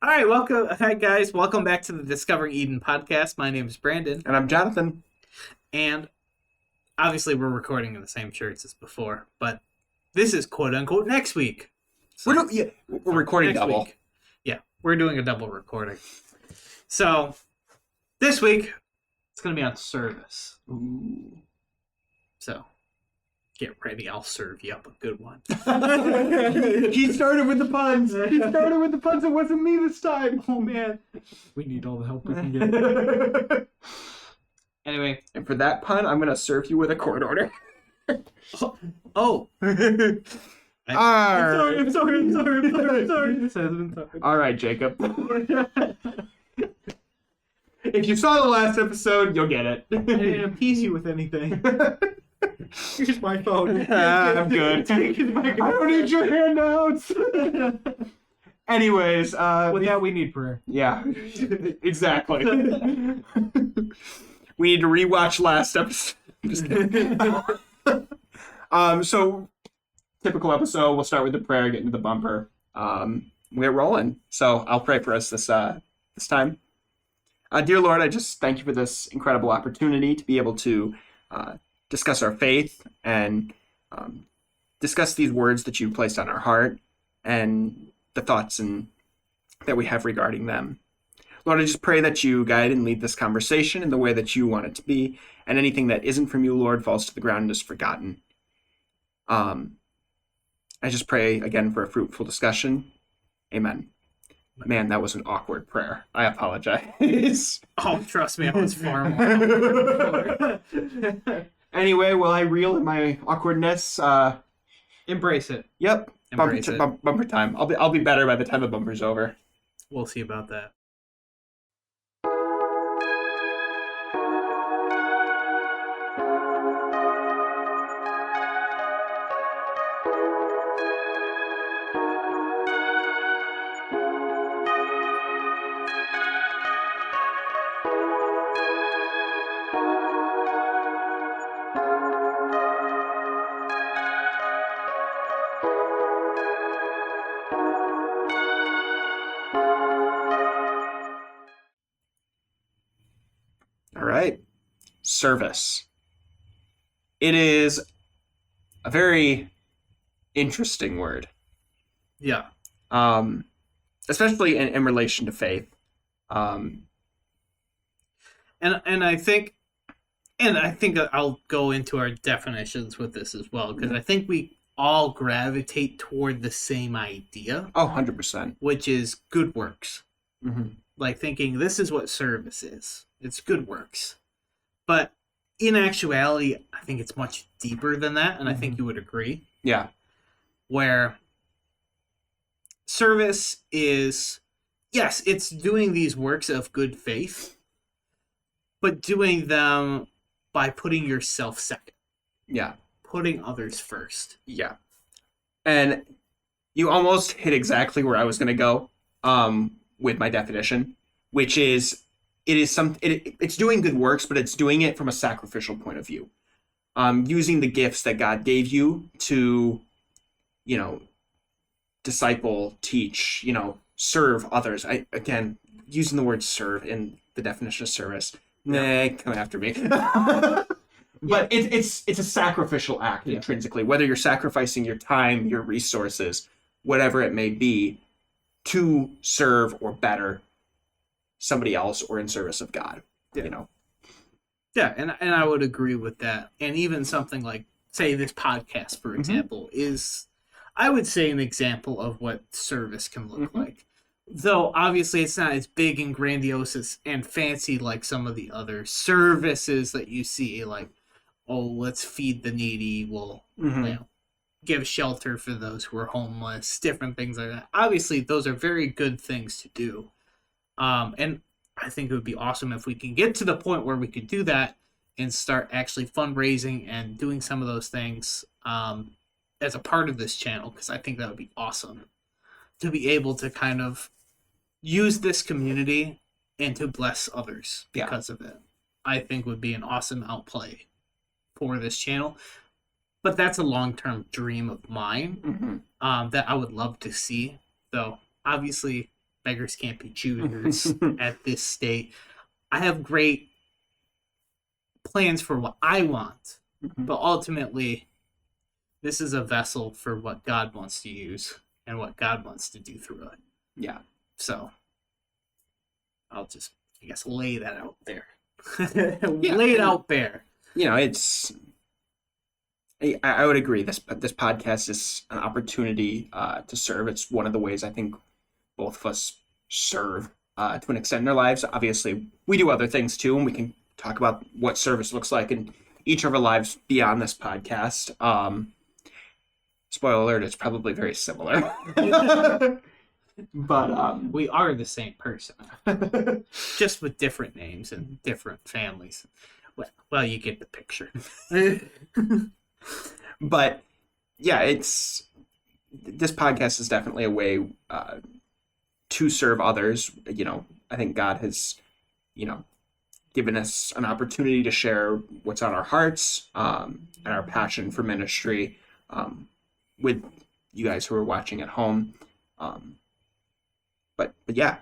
All right, welcome. Hi, guys. Welcome back to the Discovering Eden podcast. My name is Brandon, And I'm Jonathan. and obviously we're recording in the same shirts as before, but this is quote unquote next week. So, We're recording next double. week. Yeah, we're doing a double recording. So this week it's going to be on service. Ooh. So get ready. I'll serve you up a good one. He started with the puns. It wasn't me this time. Oh man, we need all the help we can get. Anyway, And for that pun, I'm gonna serve you with a court order. oh. I'm sorry. All right, Jacob. If you saw the last episode, you'll get it. I didn't appease you with anything. Here's my phone. I'm good. I don't need your handouts. Anyways, With that, we need prayer. yeah, exactly. We need to rewatch last episode. Just kidding. So typical episode. We'll start with the prayer, get into the bumper. We're rolling. So I'll pray for us this time. Dear Lord, I just thank you for this incredible opportunity to be able to discuss our faith and discuss these words that you placed on our heart and the thoughts that we have regarding them. Lord, I just pray that you guide and lead this conversation in the way that you want it to be, and anything that isn't from you, Lord, falls to the ground and is forgotten. I just pray again for a fruitful discussion. Amen. Man, that was an awkward prayer. I apologize. Oh, trust me, I was far more. Anyway, will I reel in my awkwardness? Embrace it. Yep. Embrace it. Bumper time. I'll be better by the time the bumper's over. We'll see about that. All right. Service. It is a very interesting word, Yeah. especially in relation to faith. And I think I'll go into our definitions with this as well, because I think we all gravitate toward the same idea, 100%. which is good works. Mm-hmm. Like thinking this is what service is. It's good works. But in actuality, I think it's much deeper than that, and I think you would agree. Yeah. Where service is, yes, it's doing these works of good faith, but doing them by putting yourself second, Yeah. putting others first. Yeah. And you almost hit exactly where I was going to go with my definition, which is it's doing good works, but it's doing it from a sacrificial point of view. Using the gifts that God gave you to, disciple, teach, serve others. Again, using the word serve in the definition of service. Nah, come after me. But it's a sacrificial act intrinsically, whether you're sacrificing your time, your resources, whatever it may be, to serve or better somebody else or in service of God. Yeah. Yeah, and I would agree with that. And even something like, say, this podcast, for example, is, I would say, an example of what service can look like. Though, obviously, it's not as big and grandiose and fancy like some of the other services that you see, like, oh, let's feed the needy, we'll give shelter for those who are homeless, different things like that. Obviously, those are very good things to do. And I think it would be awesome if we can get to the point where we could do that and start actually fundraising and doing some of those things as a part of this channel, because I think that would be awesome to be able to kind of use this community and to bless others because of it. I think would be an awesome outplay for this channel. But that's a long-term dream of mine that I would love to see. Though, obviously, beggars can't be choosers at this state. I have great plans for what I want, but ultimately, this is a vessel for what God wants to use and what God wants to do through it. Yeah. So I'll just, I guess, lay that out there. Lay it out there. You know, it's. I would agree. This podcast is an opportunity to serve. It's one of the ways I think both of us serve to an extent in our lives. Obviously, we do other things too, and we can talk about what service looks like in each of our lives beyond this podcast. Spoiler alert, it's probably very similar. But we are the same person, just with different names and different families. Well, you get the picture. But yeah, this podcast is definitely a way to serve others. You know, I think God has, you know, given us an opportunity to share what's on our hearts and our passion for ministry with you guys who are watching at home. But yeah,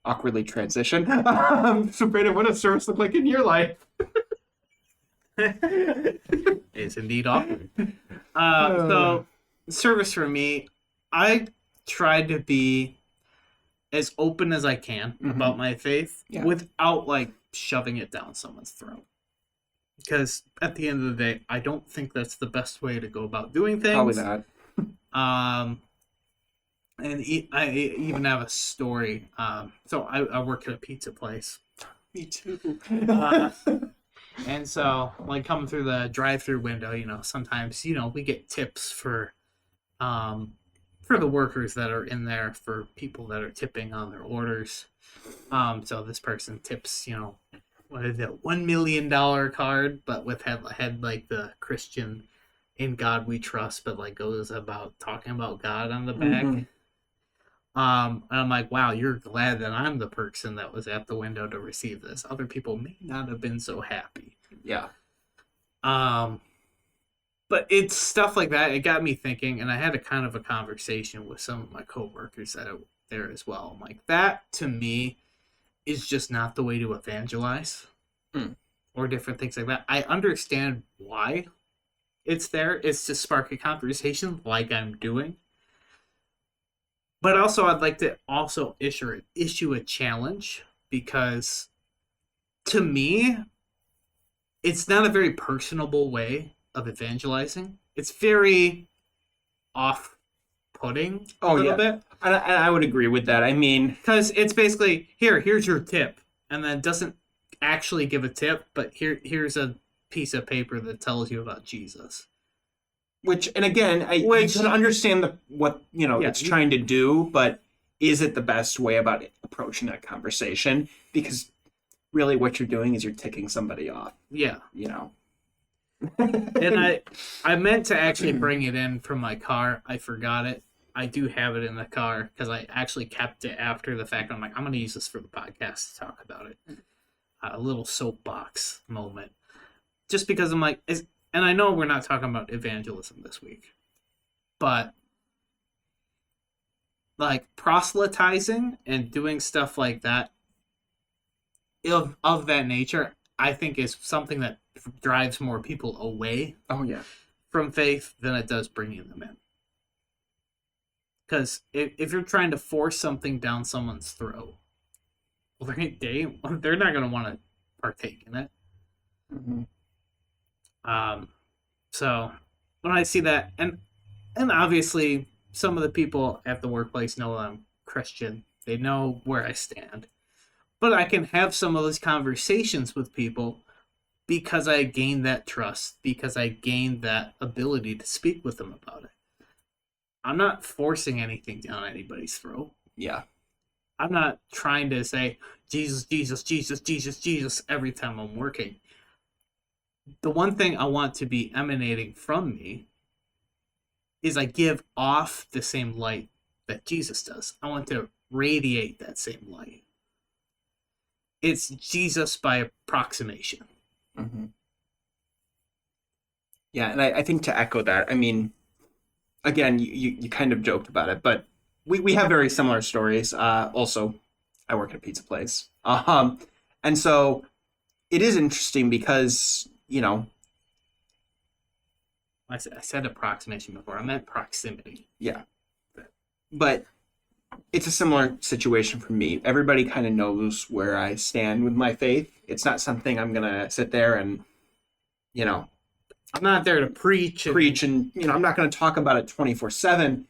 awkwardly transition. So Brandon, what does service look like in your life? It's indeed awkward. So service for me, I try to be as open as I can about my faith without like shoving it down someone's throat. Because at the end of the day, I don't think that's the best way to go about doing things. Probably not. And I even have a story. So I work at a pizza place. Me too. And so, like, coming through the drive-through window, you know, sometimes, you know, we get tips for the workers that are in there, for people that are tipping on their orders. So this person tips, you know, what is it, $1 million card, but with had like the Christian "In God We Trust," but like goes about talking about God on the back. And I'm like, wow, you're glad that I'm the person that was at the window to receive this. Other people may not have been so happy. Yeah. But it's stuff like that. It got me thinking, and I had a kind of a conversation with some of my coworkers that are there as well. I'm like, that to me is just not the way to evangelize or different things like that. I understand why it's there. It's to spark a conversation like I'm doing. But also, I'd like to also issue a challenge, because to me, it's not a very personable way of evangelizing. It's very off-putting a little bit. And I would agree with that. I mean, because it's basically, here's your tip, and then doesn't actually give a tip, but here's a piece of paper that tells you about Jesus. Which, and again, you can understand what it's trying to do, but is it the best way about approaching that conversation? Because really, what you're doing is you're ticking somebody off. Yeah, you know. And I meant to actually bring it in from my car. I forgot it. I do have it in the car because I actually kept it after the fact. I'm like, I'm going to use this for the podcast to talk about it. A little soapbox moment, just because I'm like, and I know we're not talking about evangelism this week, but like proselytizing and doing stuff like that of that nature, I think is something that drives more people away from faith than it does bringing them in. Because if you're trying to force something down someone's throat, well, they're not going to want to partake in it. So when I see that, and obviously some of the people at the workplace know I'm Christian. They know where I stand. But I can have some of those conversations with people because I gained that trust, because I gained that ability to speak with them about it. I'm not forcing anything down anybody's throat. Yeah. I'm not trying to say, Jesus, Jesus, Jesus, Jesus, Jesus, every time I'm working. The one thing I want to be emanating from me is I give off the same light that Jesus does. I want to radiate that same light. It's Jesus by approximation. Yeah, and I think to echo that, I mean, again, you kind of joked about it, but we have very similar stories. Also, I work at a pizza place. And so it is interesting because, I said approximation before. I meant proximity. yeah, but it's a similar situation for me. Everybody kind of knows where I stand with my faith. It's not something I'm going to sit there and, I'm not there to preach. And, I'm not going to talk about it 24/7,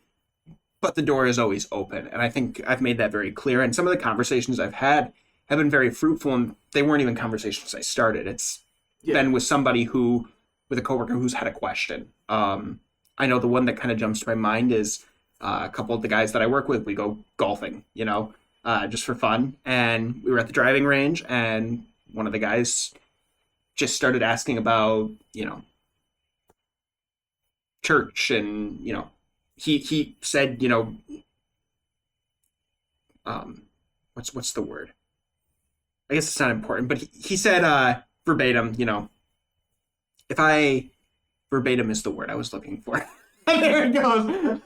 but the door is always open. And I think I've made that very clear. And some of the conversations I've had have been very fruitful, and they weren't even conversations I started. It's been with somebody with a coworker who's had a question. I know the one that kind of jumps to my mind is a couple of the guys that I work with. We go golfing, just for fun. And we were at the driving range, and one of the guys just started asking about, church, and he said, what's the word? I guess it's not important, but he said verbatim, verbatim is the word I was looking for. There it goes.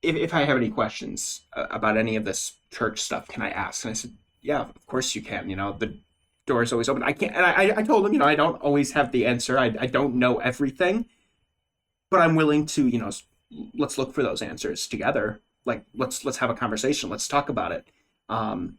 If I have any questions about any of this church stuff, can I ask? And I said, yeah, of course you can. The door is always open. I can't, and I told him, I don't always have the answer. I don't know everything, but I'm willing to, let's look for those answers together. Like, let's have a conversation. Let's talk about it. And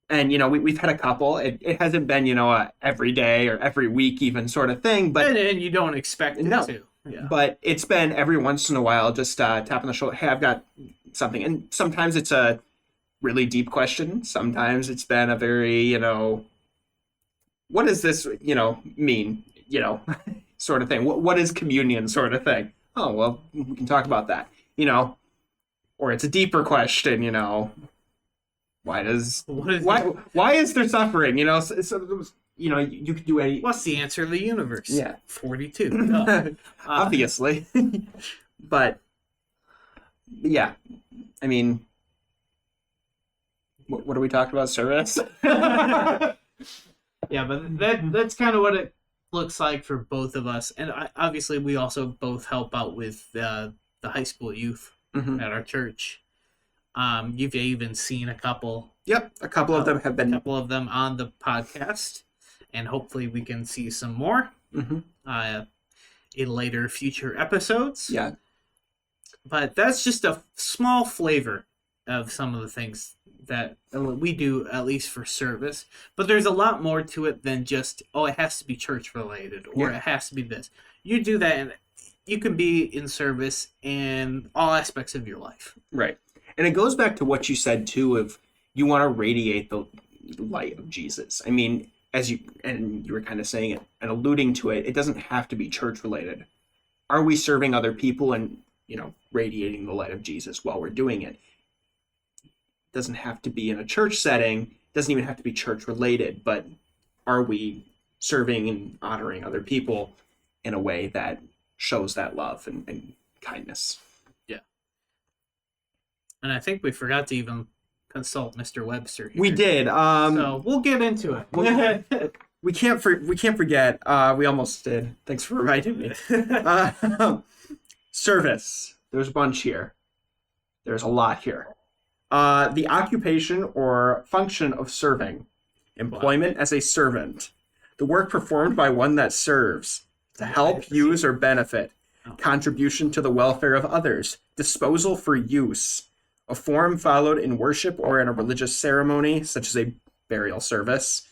we've had a couple. It hasn't been a every day or every week even sort of thing, but and you don't expect it to. Yeah. But it's been every once in a while, just tap on the shoulder. Hey, I've got something, and sometimes it's a really deep question. Sometimes it's been a very what does this mean sort of thing. What is communion sort of thing? Oh well, we can talk about that. Or it's a deeper question. Why is there suffering? You could do any. What's the answer of the universe? Yeah, 42. Obviously, but yeah, I mean, what are we talking about? Service. Yeah, but that's kind of what it looks like for both of us, and obviously we also both help out with the high school youth at our church. You've even seen a couple. Yep, a couple of them have been. A couple of them on the podcast, and hopefully we can see some more in later future episodes. Yeah. But that's just a small flavor of some of the things that we do, at least for service. But there's a lot more to it than just, it has to be church related, or it has to be this. You do that, and you can be in service in all aspects of your life. Right. And it goes back to what you said, too, of you want to radiate the light of Jesus. I mean, you were kind of saying it and alluding to it, it doesn't have to be church related. Are we serving other people and, radiating the light of Jesus while we're doing it? It doesn't have to be in a church setting. It doesn't even have to be church related, but are we serving and honoring other people in a way that shows that love and kindness? Yeah. And I think we forgot to even consult Mr. Webster here. We did. So we'll get into it. We can't forget. We almost did. Thanks for reminding me. Service. There's a bunch here. There's a lot here. The occupation or function of serving. Employment as a servant. The work performed by one that serves. To help, use, or benefit. Contribution to the welfare of others. Disposal for use. A form followed in worship or in a religious ceremony, such as a burial service.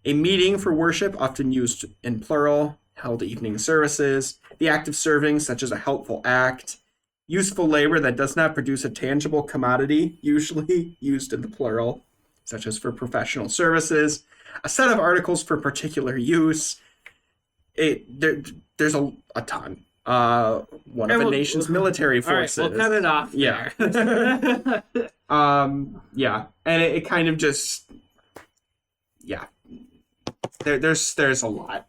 A meeting for worship, often used in plural, held evening services. The act of serving, such as a helpful act. Useful labor that does not produce a tangible commodity, usually used in the plural, such as for professional services. A set of articles for particular use. There's a ton. One of a nation's military forces. All right, we'll cut it off there. Yeah. And it kind of just, there's a lot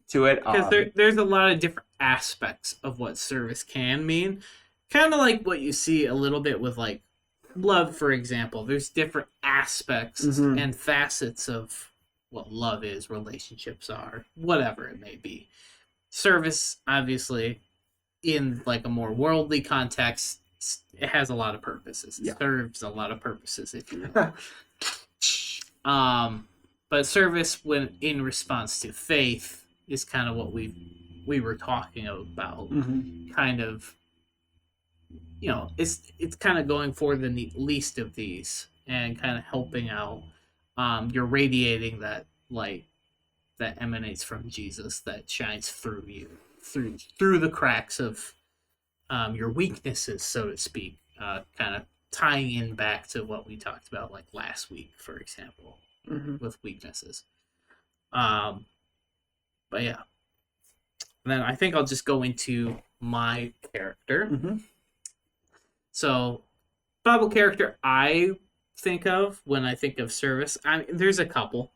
to it. Because there's a lot of different aspects of what service can mean. Kind of like what you see a little bit with, like, love, for example. There's different aspects and facets of what love is, relationships are, whatever it may be. service, obviously, in like a more worldly context, it has a lot of purposes. It serves a lot of purposes, if you will. But service, when in response to faith, is kind of what we were talking about. Kind of, it's kind of going for the least of these and kind of helping out. You're radiating that light that emanates from Jesus that shines through you, through the cracks of your weaknesses, so to speak. Kind of tying in back to what we talked about like last week, for example, with weaknesses. But yeah. And then I think I'll just go into my character. So, Bible character I think of when I think of service, there's a couple,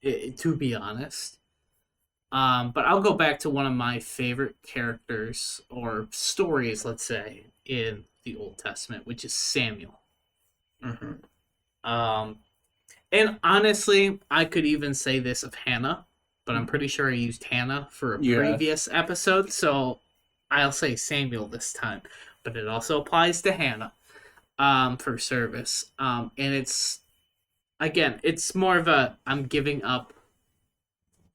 to be honest. But I'll go back to one of my favorite characters or stories, let's say, in the Old Testament, which is Samuel. And honestly, I could even say this of Hannah, but I'm pretty sure I used Hannah for a previous episode, so I'll say Samuel this time. But it also applies to Hannah for service. And it's more of a I'm giving up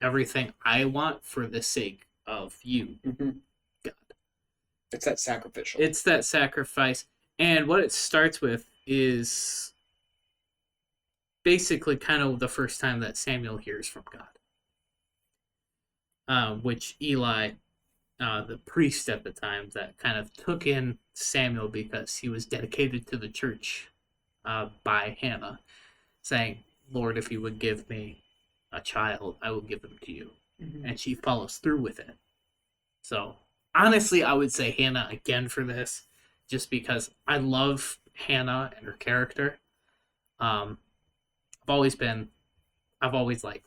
everything I want for the sake of you, God. It's that sacrificial. It's that sacrifice. And what it starts with is basically kind of the first time that Samuel hears from God. Which Eli, the priest at the time, that kind of took in Samuel because he was dedicated to the church by Hannah, saying, Lord, if you would give me a child, I will give him to you. And she follows through with it. So, honestly, I would say Hannah again for this, just because I love Hannah and her character. I've always liked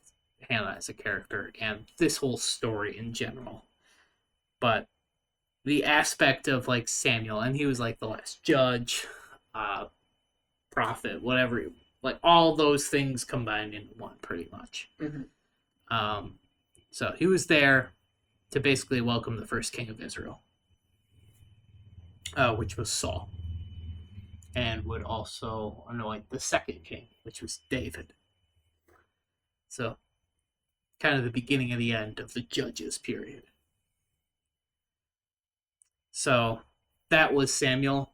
Hannah as a character and this whole story in general. But the aspect of like Samuel, and he was like the last judge, prophet, whatever, like all those things combined into one, pretty much. So he was there to basically welcome the first king of Israel, which was Saul, and would also anoint the second king, which was David. So, kind of the beginning and the end of the Judges period. So, that was Samuel.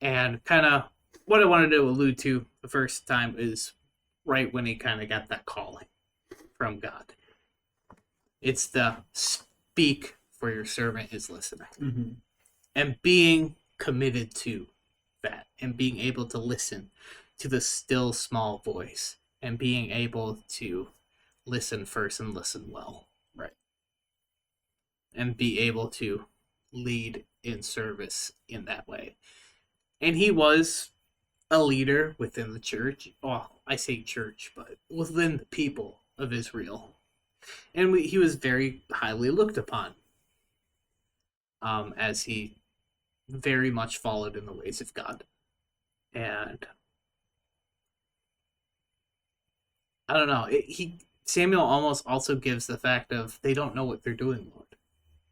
And kind of what I wanted to allude to the first time is right when he kind of got that calling from God. It's the speak, for your servant is listening. And being committed to that and being able to listen to the still small voice and being able to listen first and listen well. Right. And be able to lead in service in that way. And he was a leader within the church. Well, I say church, but within the people of Israel. And he was very highly looked upon, as he very much followed in the ways of God. And I don't know, Samuel almost also gives the fact of they don't know what they're doing, Lord.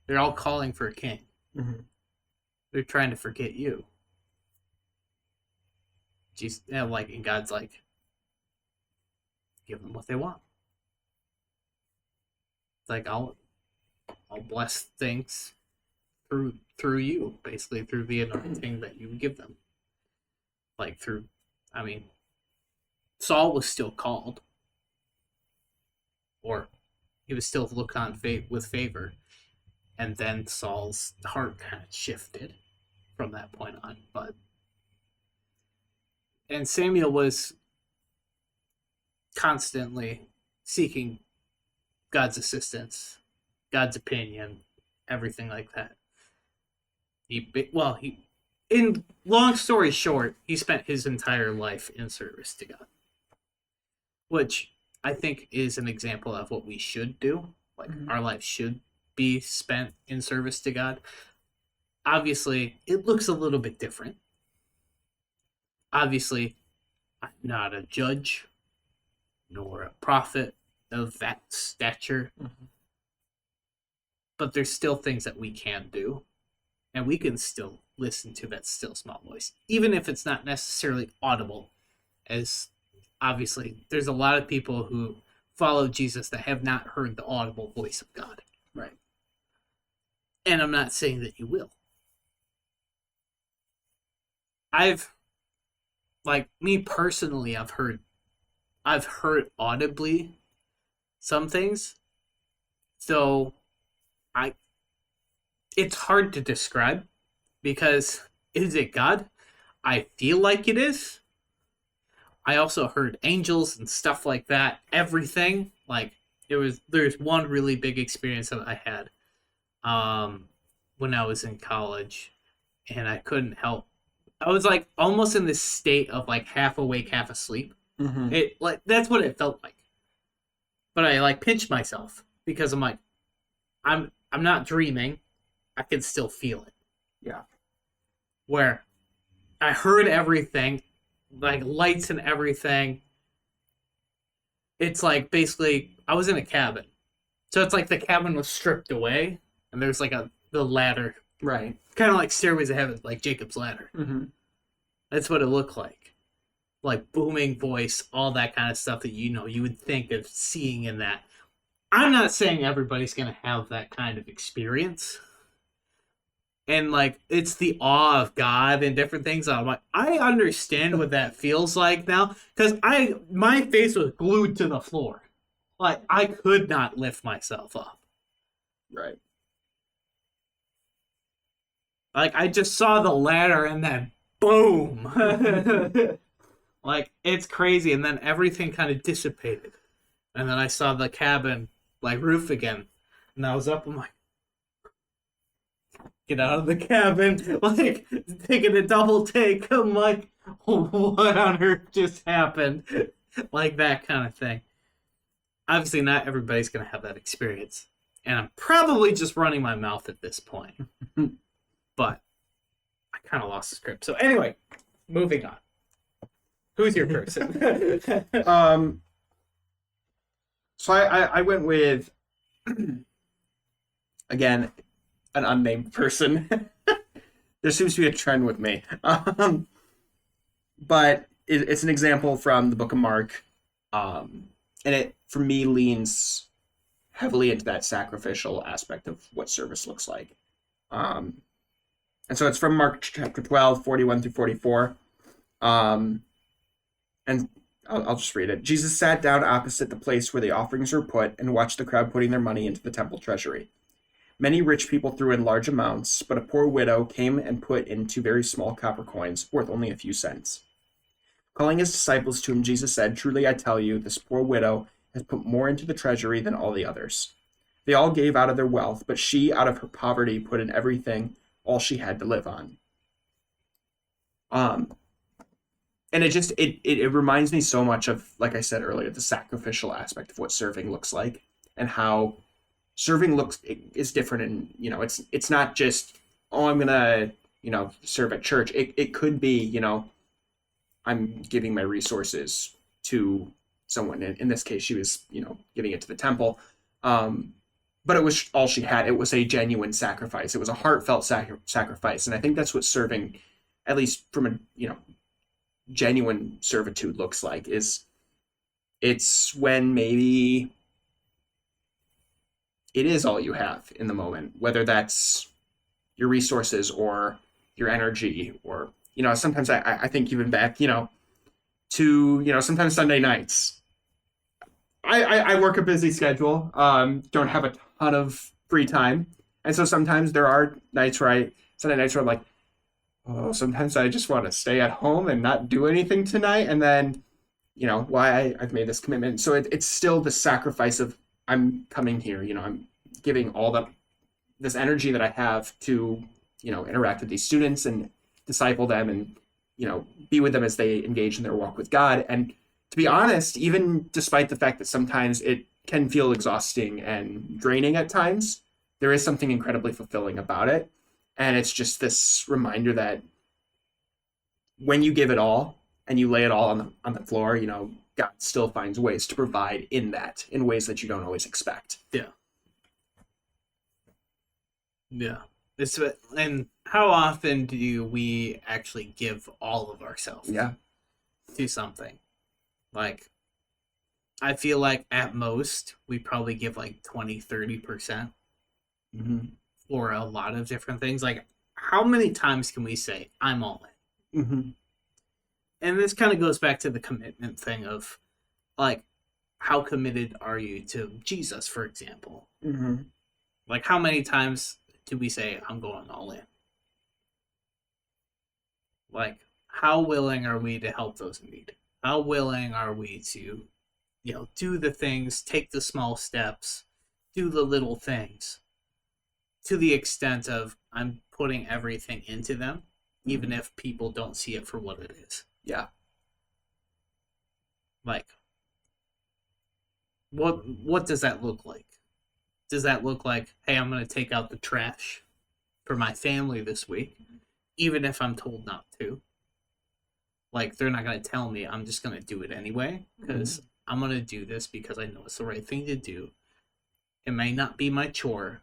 They're all calling for a king. They're trying to forget you. And God's like, give them what they want. It's like I'll bless things through you, basically through the anointing that you give them. Like Saul was still called, or he was still looked on with favor, and then Saul's heart kind of shifted from that point on. And Samuel was constantly seeking God's assistance, God's opinion, everything like that. In long story short, he spent his entire life in service to God, which I think is an example of what we should do. Like our life should be spent in service to God. Obviously, it looks a little bit different. Obviously, I'm not a judge nor a prophet of that stature. but there's still things that we can do, and we can still listen to that still small voice, even if it's not necessarily audible. As obviously, there's a lot of people who follow Jesus that have not heard the audible voice of God. Right. And I'm not saying that you will. Me personally, I've heard audibly some things. So it's hard to describe, because is it God? I feel like it is. I also heard angels and stuff like that. Everything. There's one really big experience that I had when I was in college, and I couldn't help. I was like almost in this state of like half awake, half asleep. Mm-hmm. That's what it felt like. But I like pinched myself because I'm like, I'm not dreaming. I can still feel it. Yeah. Where I heard everything, like lights and everything. It's like basically I was in a cabin. So it's like the cabin was stripped away and there's like the ladder. Right. Kind of like Stairways to Heaven, like Jacob's Ladder. Mm-hmm. That's what it looked like. Like booming voice, all that kind of stuff that you would think of seeing in that. I'm not saying everybody's going to have that kind of experience. And like it's the awe of God and different things. I'm like, I understand what that feels like now, because my face was glued to the floor. Like I could not lift myself up. Right. Like I just saw the ladder and then boom. Like it's crazy, and then everything kind of dissipated. And then I saw the cabin like roof again. And I was up, I'm like, get out of the cabin, like taking a double take. I'm like, what on earth just happened? Like that kind of thing. Obviously, not everybody's going to have that experience. And I'm probably just running my mouth at this point. But I kind of lost the script. So anyway, moving on. Who's your person? So I went with, again, an unnamed person. There seems to be a trend with me. But it's an example from the book of Mark. And it, for me, leans heavily into that sacrificial aspect of what service looks like. And so it's from Mark chapter 12, 41 through 44. And I'll just read it. Jesus sat down opposite the place where the offerings were put and watched the crowd putting their money into the temple treasury. Many rich people threw in large amounts, but a poor widow came and put in 2 very small copper coins, worth only a few cents. Calling his disciples to him, Jesus said, "Truly I tell you, this poor widow has put more into the treasury than all the others. They all gave out of their wealth, but she, out of her poverty, put in everything, all she had to live on." And it reminds me so much of, like I said earlier, the sacrificial aspect of what serving looks like, and how serving is different. And it's not just, oh, I'm gonna serve at church. It could be, I'm giving my resources to someone. In this case, she was giving it to the temple. But it was all she had. It was a genuine sacrifice. It was a heartfelt sacrifice, and I think that's what serving, at least from a genuine servitude, looks like. It's when maybe it is all you have in the moment, whether that's your resources or your energy, or sometimes I think even back to sometimes Sunday nights. I work a busy schedule, don't have a ton of free time, and so sometimes there are Sunday nights where I'm like, oh, sometimes I just want to stay at home and not do anything tonight. And then, why I've made this commitment. So it's still the sacrifice of, I'm coming here, I'm giving all this energy that I have to, interact with these students and disciple them and, be with them as they engage in their walk with God. And to be honest, even despite the fact that sometimes it can feel exhausting and draining at times, there is something incredibly fulfilling about it. And it's just this reminder that when you give it all and you lay it all on the floor, God still finds ways to provide in ways that you don't always expect. Yeah. Yeah. It's and how often do we actually give all of ourselves Yeah. to something? Like I feel like at most we probably give like 20-30% Mm-hmm. for a lot of different things. Like how many times can we say I'm all in? Mm-hmm. And this kind of goes back to the commitment thing of like how committed are you to Jesus, for example? Mm-hmm. Like how many times do we say I'm going all in? Like how willing are we to help those in need? How willing are we to, do the things, take the small steps, do the little things to the extent of I'm putting everything into them, even Mm-hmm. if people don't see it for what it is. Yeah. Like what does that look like? Does that look like, hey, I'm going to take out the trash for my family this week, even if I'm told not to? Like, they're not going to tell me. I'm just going to do it anyway because I'm going to do this because I know it's the right thing to do. It may not be my chore.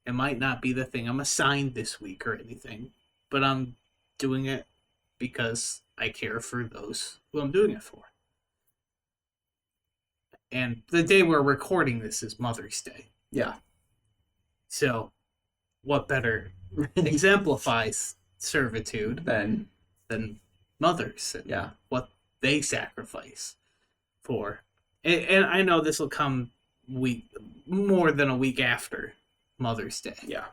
It might not be the thing I'm assigned this week or anything, but I'm doing it because I care for those who I'm doing it for. And the day we're recording this is Mother's Day. Yeah. So, what better exemplifies servitude Then. than mothers and Yeah. what they sacrifice for? And I know this will come more than a week after Mother's Day. Yeah.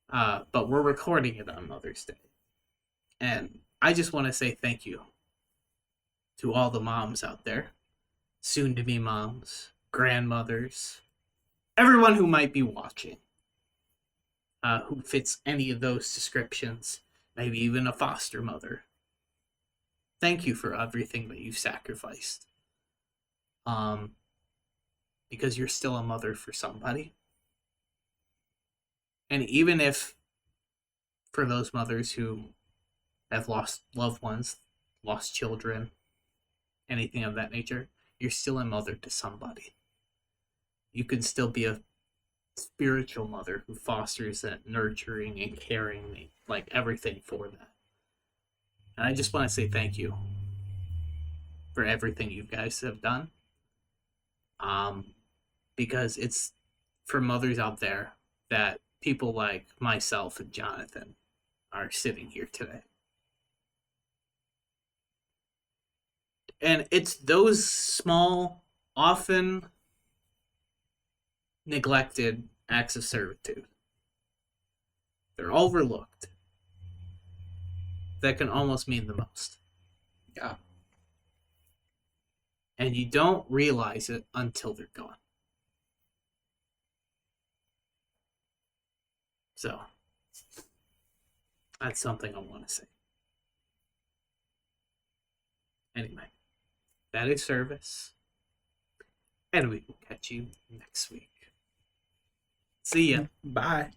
But we're recording it on Mother's Day. And I just want to say thank you to all the moms out there, soon to be moms, grandmothers, everyone who might be watching, who fits any of those descriptions, maybe even a foster mother. Thank you for everything that you've sacrificed. Because you're still a mother for somebody. And even if for those mothers who have lost loved ones, lost children, anything of that nature, you're still a mother to somebody. You can still be a spiritual mother who fosters that nurturing and caring, like everything for that. And I just want to say thank you for everything you guys have done. Because it's for mothers out there that people like myself and Jonathan are sitting here today. And it's those small, often neglected acts of servitude. They're overlooked. That can almost mean the most. Yeah. And you don't realize it until they're gone. So, that's something I want to say. Anyway, that is service. And we will catch you next week. See ya. Bye.